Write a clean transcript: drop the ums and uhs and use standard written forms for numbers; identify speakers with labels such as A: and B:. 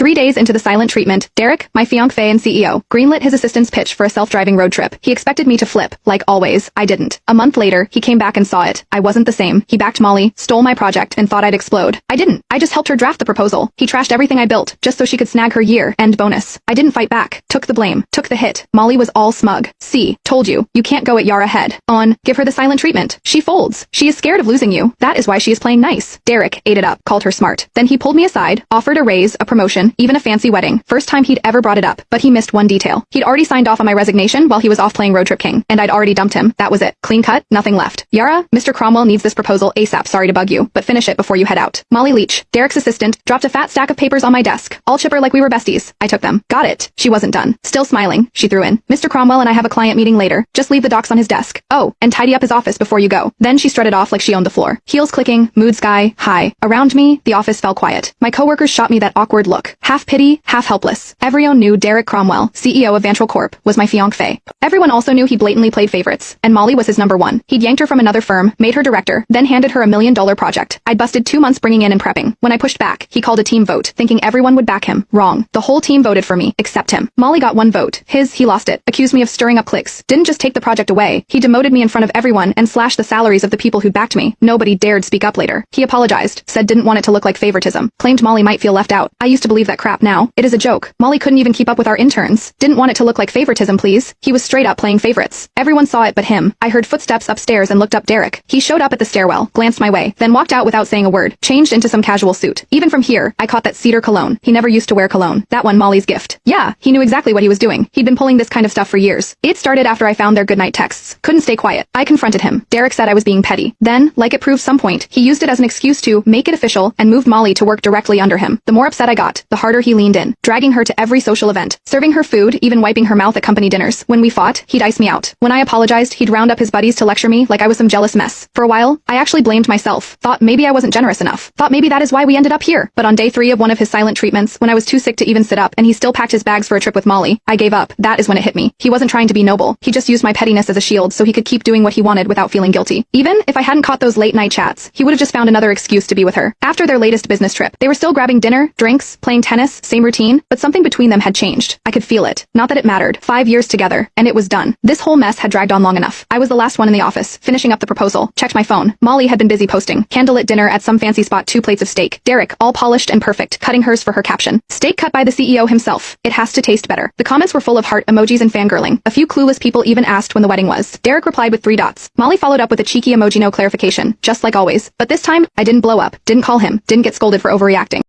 A: 3 days into the silent treatment, Derek, my fiancé and CEO, greenlit his assistant's pitch for a self-driving road trip. He expected me to flip. Like always, I didn't. A month later, he came back and saw it. I wasn't the same. He backed Molly, stole my project, and thought I'd explode. I didn't. I just helped her draft the proposal. He trashed everything I built, just so she could snag her year-end bonus. I didn't fight back. Took the blame. Took the hit. Molly was all smug. See, told you. You can't go at Yara head on. Give her the silent treatment. She folds. She is scared of losing you. That is why she is playing nice. Derek ate it up, called her smart. Then he pulled me aside, offered a raise, a promotion, even a fancy wedding. First time he'd ever brought it up, but he missed one detail. He'd already signed off on my resignation while he was off playing Road Trip King, and I'd already dumped him. That was it. Clean cut, nothing left. Yara, Mr. Cromwell needs this proposal ASAP. Sorry to bug you, but finish it before you head out. Molly Leach, Derek's assistant, dropped a fat stack of papers on my desk. All chipper like we were besties. I took them. Got it. She wasn't done. Still smiling, she threw in. Mr. Cromwell and I have a client meeting later. Just leave the docs on his desk. Oh, and tidy up his office before you go. Then she strutted off like she owned the floor. Heels clicking, mood sky, high. Around me, the office fell quiet. My coworkers shot me that awkward look. Half pity, half helpless. Everyone knew Derek Cromwell, CEO of Vantral Corp, was my fiancé. Everyone also knew he blatantly played favorites, and Molly was his number one. He'd yanked her from another firm, made her director, then handed her $1 million project. I'd busted 2 months bringing in and prepping. When I pushed back, he called a team vote, thinking everyone would back him. Wrong. The whole team voted for me, except him. Molly got 1 vote. He lost it. Accused me of stirring up cliques. Didn't just take the project away. He demoted me in front of everyone and slashed the salaries of the people who backed me. Nobody dared speak up later. He apologized, said didn't want it to look like favoritism. Claimed Molly might feel left out. I used to believe that crap now. It is a joke. Molly couldn't even keep up with our interns. Didn't want it to look like favoritism, please. He was straight up playing favorites. Everyone saw it but him. I heard footsteps upstairs and looked up Derek. He showed up at the stairwell, glanced my way, then walked out without saying a word. Changed into some casual suit. Even from here, I caught that cedar cologne. He never used to wear cologne. That one Molly's gift. Yeah, he knew exactly what he was doing. He'd been pulling this kind of stuff for years. It started after I found their goodnight texts. Couldn't stay quiet. I confronted him. Derek said I was being petty. Then, like it proved some point, he used it as an excuse to make it official and moved Molly to work directly under him. The more upset I got, the harder he leaned in, dragging her to every social event, serving her food, even wiping her mouth at company dinners. When we fought, he'd ice me out. When I apologized, he'd round up his buddies to lecture me like I was some jealous mess. For a while, I actually blamed myself. Thought maybe I wasn't generous enough. Thought maybe that is why we ended up here. But on day 3 of one of his silent treatments, when I was too sick to even sit up and he still packed his bags for a trip with Molly, I gave up. That is when it hit me. He wasn't trying to be noble. He just used my pettiness as a shield so he could keep doing what he wanted without feeling guilty. Even if I hadn't caught those late night chats, he would have just found another excuse to be with her. After their latest business trip, they were still grabbing dinner, drinks, playing tennis, same routine, but something between them had changed. I could feel it. Not that it mattered. 5 years together, and it was done. This whole mess had dragged on long enough. I was the last one in the office, finishing up the proposal. Checked my phone. Molly had been busy posting. Candlelit dinner at some fancy spot, 2 plates of steak. Derek, all polished and perfect, cutting hers for her caption. Steak cut by the CEO himself. It has to taste better. The comments were full of heart emojis and fangirling. A few clueless people even asked when the wedding was. Derek replied with 3 dots. Molly followed up with a cheeky emoji no clarification, just like always. But this time, I didn't blow up, didn't call him, didn't get scolded for overreacting.